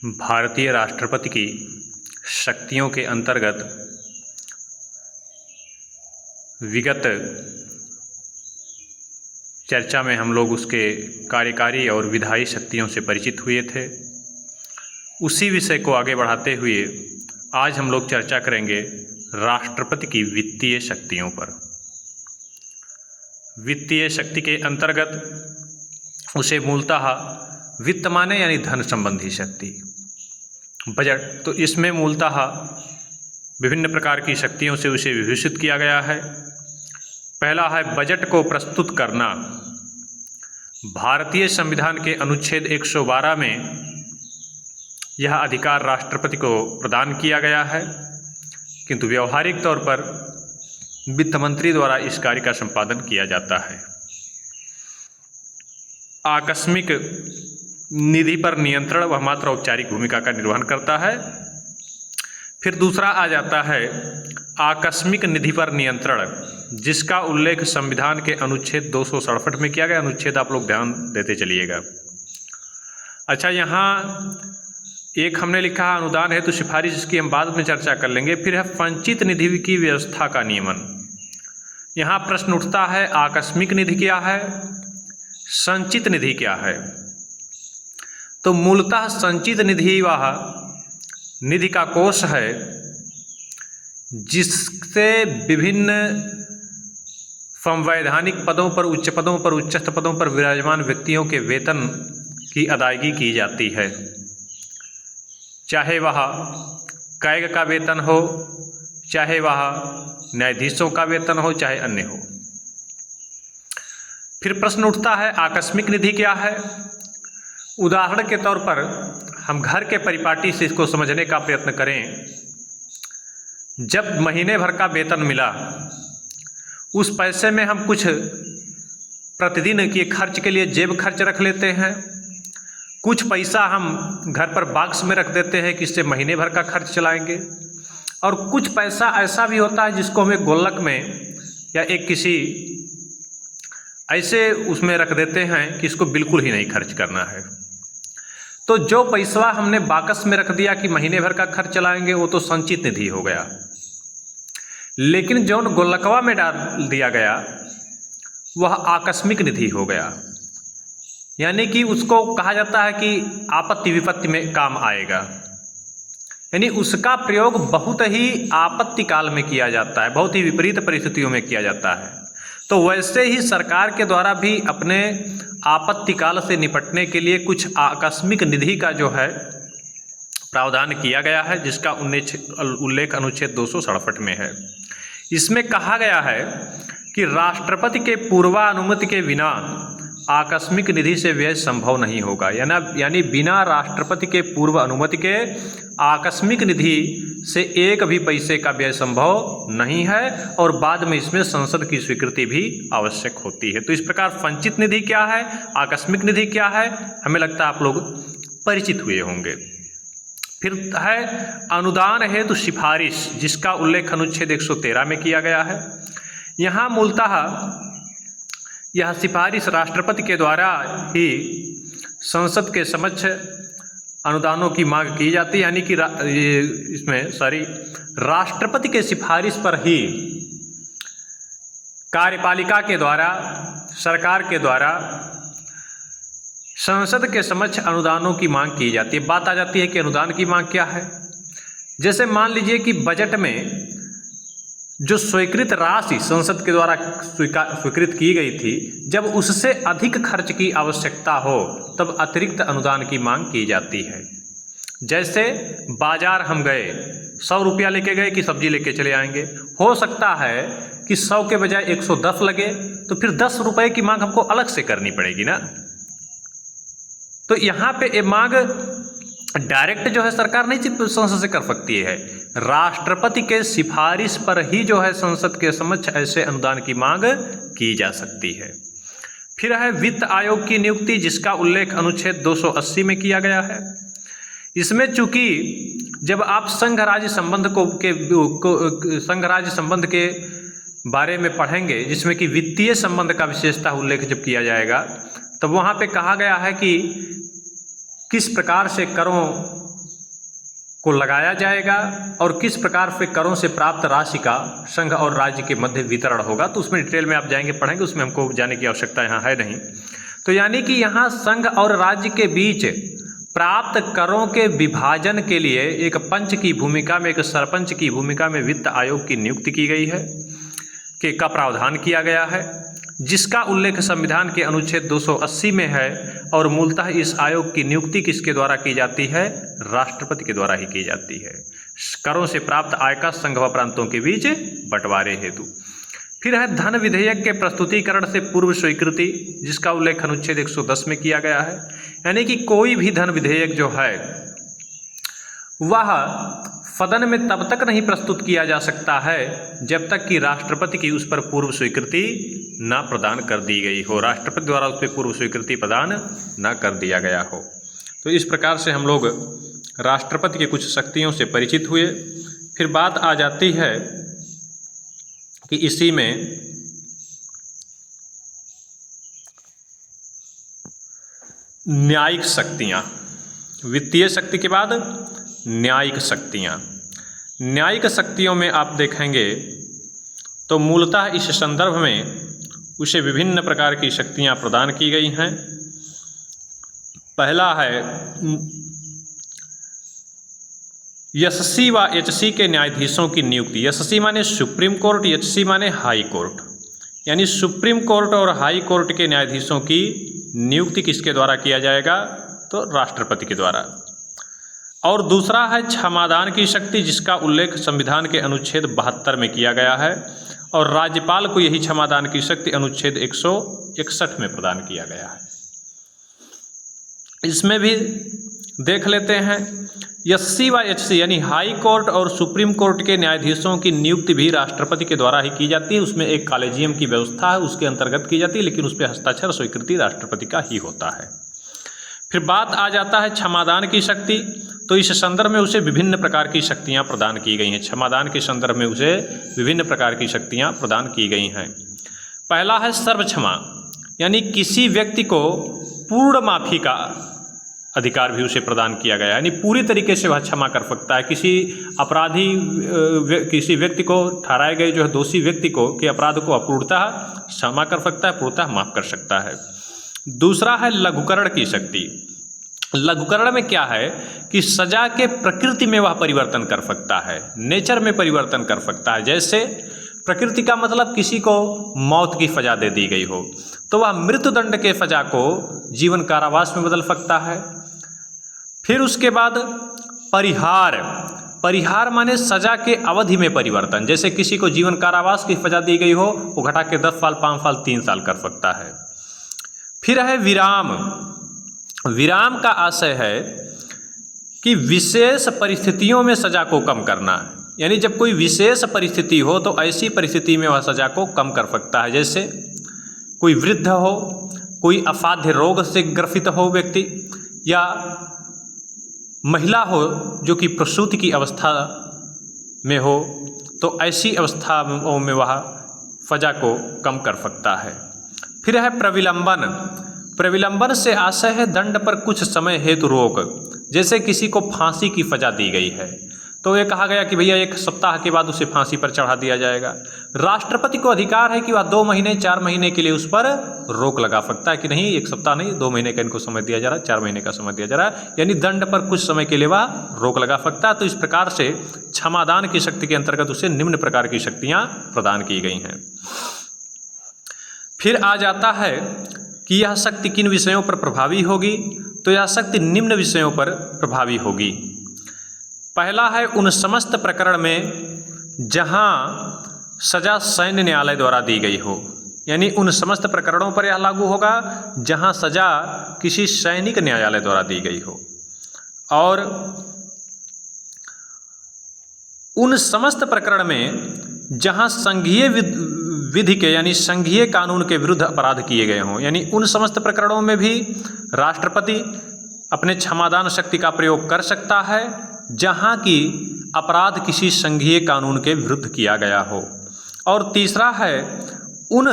भारतीय राष्ट्रपति की शक्तियों के अंतर्गत विगत चर्चा में हम लोग उसके कार्यकारी और विधायी शक्तियों से परिचित हुए थे। उसी विषय को आगे बढ़ाते हुए आज हम लोग चर्चा करेंगे राष्ट्रपति की वित्तीय शक्तियों पर। वित्तीय शक्ति के अंतर्गत उसे मूलतः वित्त माने यानी धन संबंधी शक्ति, बजट, तो इसमें मूलतः विभिन्न प्रकार की शक्तियों से उसे विभूषित किया गया है। पहला है बजट को प्रस्तुत करना। भारतीय संविधान के अनुच्छेद 112 में यह अधिकार राष्ट्रपति को प्रदान किया गया है, किंतु व्यवहारिक तौर पर वित्त मंत्री द्वारा इस कार्य का संपादन किया जाता है। आकस्मिक निधि पर नियंत्रण वह मात्र औपचारिक भूमिका का निर्वहन करता है। फिर दूसरा आ जाता है आकस्मिक निधि पर नियंत्रण, जिसका उल्लेख संविधान के अनुच्छेद 267 में किया गया। अनुच्छेद आप लोग ध्यान देते चलिएगा। अच्छा, यहाँ एक हमने लिखा है अनुदान हेतु सिफारिश, जिसकी हम बाद में चर्चा कर लेंगे। फिर है संचित निधि की व्यवस्था का नियमन। यहाँ प्रश्न उठता है आकस्मिक निधि क्या है, संचित निधि क्या है। तो मूलतः संचित निधि वह निधि का कोष है जिससे विभिन्न संवैधानिक पदों पर, उच्च पदों पर, उच्चस्थ पदों पर विराजमान व्यक्तियों के वेतन की अदायगी की जाती है, चाहे वह कैग का वेतन हो, चाहे वह न्यायाधीशों का वेतन हो, चाहे अन्य हो। फिर प्रश्न उठता है आकस्मिक निधि क्या है। उदाहरण के तौर पर हम घर के परिपाटी से इसको समझने का प्रयत्न करें। जब महीने भर का वेतन मिला, उस पैसे में हम कुछ प्रतिदिन के खर्च के लिए जेब खर्च रख लेते हैं, कुछ पैसा हम घर पर बॉक्स में रख देते हैं कि इससे महीने भर का खर्च चलाएंगे, और कुछ पैसा ऐसा भी होता है जिसको हमें गुल्लक में या एक किसी ऐसे उसमें रख देते हैं कि इसको बिल्कुल ही नहीं खर्च करना है। तो जो पैसा हमने बाकस में रख दिया कि महीने भर का खर्च चलाएंगे, वो तो संचित निधि हो गया। लेकिन जो गुल्लकवा में डाल दिया गया वह आकस्मिक निधि हो गया, यानी कि उसको कहा जाता है कि आपत्ति विपत्ति में काम आएगा, यानी उसका प्रयोग बहुत ही आपत्ति काल में किया जाता है, बहुत ही विपरीत परिस्थितियों में किया जाता है। तो वैसे ही सरकार के द्वारा भी अपने आपत्ति काल से निपटने के लिए कुछ आकस्मिक निधि का जो है प्रावधान किया गया है, जिसका उल्लेख अनुच्छेद 267 में है। इसमें कहा गया है कि राष्ट्रपति के पूर्वानुमति के बिना आकस्मिक निधि से व्यय संभव नहीं होगा, यानी बिना राष्ट्रपति के पूर्व अनुमति के आकस्मिक निधि से एक भी पैसे का व्यय संभव नहीं है, और बाद में इसमें संसद की स्वीकृति भी आवश्यक होती है। तो इस प्रकार संचित निधि क्या है, आकस्मिक निधि क्या है, हमें लगता है आप लोग परिचित हुए होंगे। फिर है अनुदान हेतु सिफारिश, जिसका उल्लेख अनुच्छेद 113 में किया गया है। यहाँ मूलतः यह सिफारिश राष्ट्रपति के द्वारा ही संसद के समक्ष अनुदानों की मांग की जाती है, यानी कि राष्ट्रपति के सिफारिश पर ही कार्यपालिका के द्वारा, सरकार के द्वारा संसद के समक्ष अनुदानों की मांग की जाती है। बात आ जाती है कि अनुदान की मांग क्या है। जैसे मान लीजिए कि बजट में जो स्वीकृत राशि संसद के द्वारा स्वीकृत की गई थी, जब उससे अधिक खर्च की आवश्यकता हो तब अतिरिक्त अनुदान की मांग की जाती है। जैसे बाजार हम गए, 100 रुपया लेके गए कि सब्जी लेके चले आएंगे, हो सकता है कि 100 के बजाय 110 लगे, तो फिर 10 रुपये की मांग हमको अलग से करनी पड़ेगी ना। तो यहाँ पे ये मांग डायरेक्ट जो है सरकार नहीं संसद से कर सकती है, राष्ट्रपति के सिफारिश पर ही जो है संसद के समक्ष ऐसे अनुदान की मांग की जा सकती है। फिर है वित्त आयोग की नियुक्ति, जिसका उल्लेख अनुच्छेद 280 में किया गया है। इसमें चूंकि जब आप संघ राज्य संबंध के बारे में पढ़ेंगे, जिसमें कि वित्तीय संबंध का विशेषता उल्लेख जब किया जाएगा, तब वहाँ पे कहा गया है कि किस प्रकार से करों को लगाया जाएगा और किस प्रकार से करों से प्राप्त राशि का संघ और राज्य के मध्य वितरण होगा। तो उसमें डिटेल में आप जाएंगे पढ़ेंगे, उसमें हमको जाने की आवश्यकता यहाँ है नहीं। तो यानी कि यहाँ संघ और राज्य के बीच प्राप्त करों के विभाजन के लिए एक पंच की भूमिका में, एक सरपंच की भूमिका में वित्त आयोग की नियुक्ति की गई है का प्रावधान किया गया है, जिसका उल्लेख संविधान के अनुच्छेद 280 में है। और मूलतः इस आयोग की नियुक्ति किसके द्वारा की जाती है? राष्ट्रपति के द्वारा ही की जाती है, करों से प्राप्त आय का संघ व प्रांतों के बीच बंटवारे हेतु। फिर है धन विधेयक के प्रस्तुतिकरण से पूर्व स्वीकृति, जिसका उल्लेख अनुच्छेद 110 में किया गया है। यानी कि कोई भी धन विधेयक जो है वह सदन में तब तक नहीं प्रस्तुत किया जा सकता है जब तक कि राष्ट्रपति की उस पर पूर्व स्वीकृति न प्रदान कर दी गई हो, राष्ट्रपति द्वारा उस पर पूर्व स्वीकृति प्रदान न कर दिया गया हो। तो इस प्रकार से हम लोग राष्ट्रपति की कुछ शक्तियों से परिचित हुए। फिर बात आ जाती है कि इसी में न्यायिक शक्तियाँ, वित्तीय शक्ति के बाद न्यायिक शक्तियाँ। न्यायिक शक्तियों में आप देखेंगे तो मूलतः इस संदर्भ में उसे विभिन्न प्रकार की शक्तियाँ प्रदान की गई हैं। पहला है एससी व एचसी के न्यायाधीशों की नियुक्ति। एससी माने सुप्रीम कोर्ट, एचसी माने हाई कोर्ट। यानी सुप्रीम कोर्ट और हाई कोर्ट के न्यायाधीशों की नियुक्ति किसके द्वारा किया जाएगा? तो राष्ट्रपति के द्वारा। और दूसरा है क्षमादान की शक्ति, जिसका उल्लेख संविधान के अनुच्छेद 72 में किया गया है और राज्यपाल को यही क्षमादान की शक्ति अनुच्छेद 161 में प्रदान किया गया है। इसमें भी देख लेते हैं एससी व एचसी यानी हाई कोर्ट और सुप्रीम कोर्ट के न्यायाधीशों की नियुक्ति भी राष्ट्रपति के द्वारा ही की जाती है। उसमें एक कॉलेजियम की व्यवस्था है, उसके अंतर्गत की जाती है, लेकिन उस पर हस्ताक्षर स्वीकृति राष्ट्रपति का ही होता है। फिर बात आ जाता है क्षमादान की शक्ति। तो इस संदर्भ में उसे विभिन्न प्रकार की शक्तियां प्रदान की गई हैं। क्षमादान के संदर्भ में उसे विभिन्न प्रकार की शक्तियां प्रदान की गई हैं। पहला है सर्व क्षमा, यानी किसी व्यक्ति को पूर्ण माफी का अधिकार भी उसे प्रदान किया गया है, यानी पूरी तरीके से वह क्षमा कर सकता है। किसी अपराधी किसी व्यक्ति को ठहराए गए जो है दोषी व्यक्ति को के अपराध को अपूर्णतः क्षमा कर सकता है, पूर्णतः माफ कर सकता है। दूसरा है लघुकरण की शक्ति। लघुकरण में क्या है कि सजा के प्रकृति में वह परिवर्तन कर सकता है, नेचर में परिवर्तन कर सकता है। जैसे प्रकृति का मतलब किसी को मौत की सजा दे दी गई हो तो वह मृत्युदंड के सजा को जीवन कारावास में बदल सकता है। फिर उसके बाद परिहार, परिहार माने सजा के अवधि में परिवर्तन। जैसे किसी को जीवन कारावास की सजा दी गई हो, वो घटा के 10 साल, 5 साल, 3 साल कर सकता है। फिर है विराम। विराम का आशय है कि विशेष परिस्थितियों में सजा को कम करना, यानी जब कोई विशेष परिस्थिति हो तो ऐसी परिस्थिति में वह सजा को कम कर सकता है। जैसे कोई वृद्ध हो, कोई असाध्य रोग से ग्रसित हो व्यक्ति, या महिला हो जो कि प्रसूति की अवस्था में हो, तो ऐसी अवस्थाओं में वह सजा को कम कर सकता है। फिर है प्रविलंबन। प्रविलंबन से आशय है दंड पर कुछ समय हेतु रोक। जैसे किसी को फांसी की सजा दी गई है तो ये कहा गया कि भैया 1 सप्ताह के बाद उसे फांसी पर चढ़ा दिया जाएगा। राष्ट्रपति को अधिकार है कि वह 2 महीने 4 महीने के लिए उस पर रोक लगा सकता है कि नहीं 1 सप्ताह नहीं 2 महीने का इनको समय दिया जा रहा है, 4 महीने का समय दिया जा रहा है, यानी दंड पर कुछ समय के लिए वह रोक लगा सकता है। तो इस प्रकार से क्षमादान की शक्ति के अंतर्गत उसे निम्न प्रकार की शक्तियाँ प्रदान की गई हैं। फिर आ जाता है कि यह शक्ति किन विषयों पर प्रभावी होगी, तो यह शक्ति निम्न विषयों पर प्रभावी होगी। पहला है उन समस्त प्रकरण में जहां सजा सैन्य न्यायालय द्वारा दी गई हो, यानी उन समस्त प्रकरणों पर यह लागू होगा जहां सजा किसी सैनिक न्यायालय द्वारा दी गई हो। और उन समस्त प्रकरण में जहां संघीय विधि के यानी संघीय कानून के विरुद्ध अपराध किए गए हों, यानी उन समस्त प्रकरणों में भी राष्ट्रपति अपने क्षमादान शक्ति का प्रयोग कर सकता है जहां की अपराध किसी संघीय कानून के विरुद्ध किया गया हो। और तीसरा है उन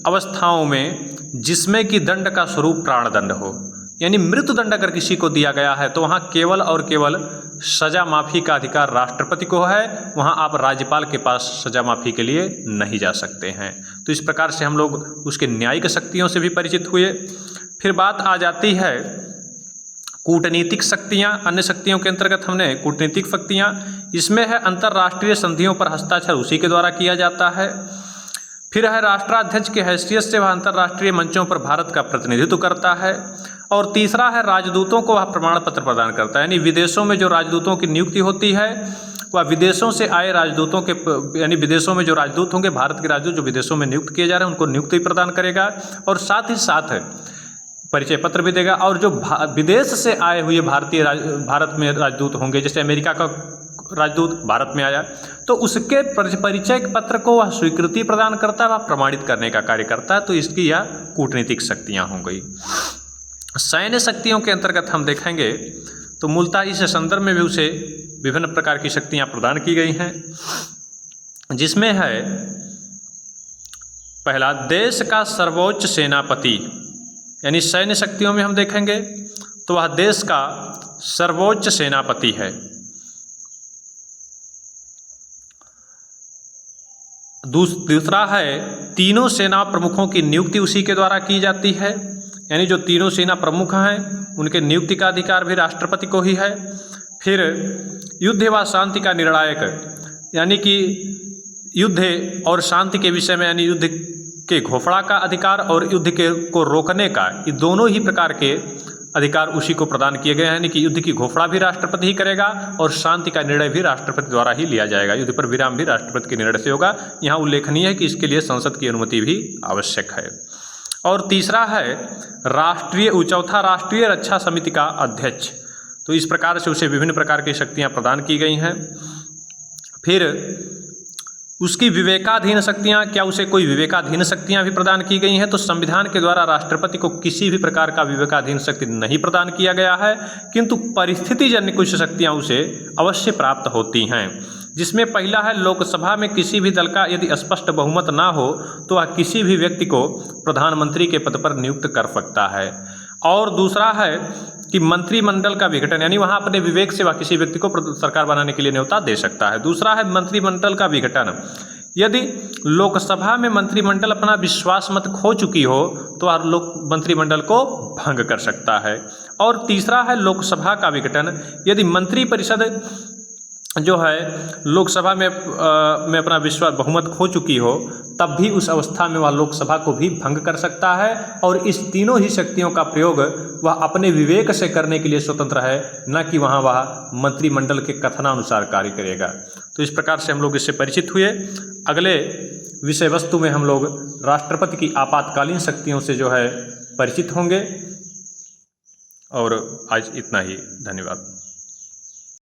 अवस्थाओं में जिसमें कि दंड का स्वरूप प्राणदंड हो, यानी मृत्युदंड अगर किसी को दिया गया है तो वहाँ केवल और केवल सजा माफ़ी का अधिकार राष्ट्रपति को है, वहाँ आप राज्यपाल के पास सजा माफ़ी के लिए नहीं जा सकते हैं। तो इस प्रकार से हम लोग उसके न्यायिक शक्तियों से भी परिचित हुए। फिर बात आ जाती है कूटनीतिक शक्तियाँ। अन्य शक्तियों के अंतर्गत हमने कूटनीतिक शक्तियाँ, इसमें है अंतर्राष्ट्रीय संधियों पर हस्ताक्षर उसी के द्वारा किया जाता है। फिर है राष्ट्राध्यक्ष की हैसियत से वह अंतर्राष्ट्रीय मंचों पर भारत का प्रतिनिधित्व करता है। और तीसरा है राजदूतों को वह प्रमाण पत्र प्रदान करता है, यानी विदेशों में जो राजदूतों की नियुक्ति होती है वह विदेशों से आए राजदूतों के, यानी विदेशों में जो राजदूत होंगे, भारत के राजदूत जो विदेशों में नियुक्त किए जा रहे हैं उनको नियुक्ति प्रदान करेगा और साथ ही साथ परिचय पत्र भी देगा। और जो विदेश से आए हुए भारत में राजदूत होंगे, जैसे अमेरिका का राजदूत भारत में आया तो उसके परिचय पत्र को वह स्वीकृति प्रदान करता है, वह प्रमाणित करने का कार्य करता है। तो इसकी यह कूटनीतिक शक्तियाँ हो गई। सैन्य शक्तियों के अंतर्गत हम देखेंगे तो मूलतः इस संदर्भ में भी उसे विभिन्न प्रकार की शक्तियाँ प्रदान की गई हैं, जिसमें है पहला देश का सर्वोच्च सेनापति, यानी सैन्य शक्तियों में हम देखेंगे तो वह देश का सर्वोच्च सेनापति है। दूसरा है तीनों सेना प्रमुखों की नियुक्ति उसी के द्वारा की जाती है, यानी जो तीनों सेना प्रमुख हैं उनके नियुक्ति का अधिकार भी राष्ट्रपति को ही है। फिर युद्ध व शांति का निर्णायक, यानी कि युद्ध और शांति के विषय में, यानी युद्ध के घोषणा का अधिकार और युद्ध को रोकने का, ये दोनों ही प्रकार के अधिकार उसी को प्रदान किए गए हैं। यानी कि युद्ध की घोषणा भी राष्ट्रपति ही करेगा और शांति का निर्णय भी राष्ट्रपति द्वारा ही लिया जाएगा। युद्ध पर विराम भी राष्ट्रपति के निर्णय से होगा। यहाँ उल्लेखनीय है कि इसके लिए संसद की अनुमति भी आवश्यक है। और तीसरा है चौथा राष्ट्रीय रक्षा समिति का अध्यक्ष। तो इस प्रकार से उसे विभिन्न प्रकार की शक्तियाँ प्रदान की गई हैं। फिर उसकी विवेकाधीन शक्तियाँ, क्या उसे कोई विवेकाधीन शक्तियाँ भी प्रदान की गई हैं? तो संविधान के द्वारा राष्ट्रपति को किसी भी प्रकार का विवेकाधीन शक्ति नहीं प्रदान किया गया है, किंतु परिस्थितिजन्य कुछ शक्तियाँ उसे अवश्य प्राप्त होती हैं, जिसमें पहला है लोकसभा में किसी भी दल का यदि स्पष्ट बहुमत ना हो तो वह किसी भी व्यक्ति को प्रधानमंत्री के पद पर नियुक्त कर सकता है। और दूसरा है कि मंत्रिमंडल का विघटन, यानी वहाँ अपने विवेक से वह किसी व्यक्ति को सरकार बनाने के लिए न्योता दे सकता है। दूसरा है मंत्रिमंडल का विघटन, यदि लोकसभा में मंत्रिमंडल अपना विश्वास मत खो चुकी हो तो वह मंत्रिमंडल को भंग कर सकता है। और तीसरा है लोकसभा का विघटन, यदि मंत्रिपरिषद जो है लोकसभा में अपना विश्वास बहुमत खो चुकी हो तब भी उस अवस्था में वह लोकसभा को भी भंग कर सकता है। और इस तीनों ही शक्तियों का प्रयोग वह अपने विवेक से करने के लिए स्वतंत्र है, न कि वहाँ वह मंत्रिमंडल के कथनानुसार कार्य करेगा। तो इस प्रकार से हम लोग इससे परिचित हुए। अगले विषय वस्तु में हम लोग राष्ट्रपति की आपातकालीन शक्तियों से जो है परिचित होंगे। और आज इतना ही, धन्यवाद।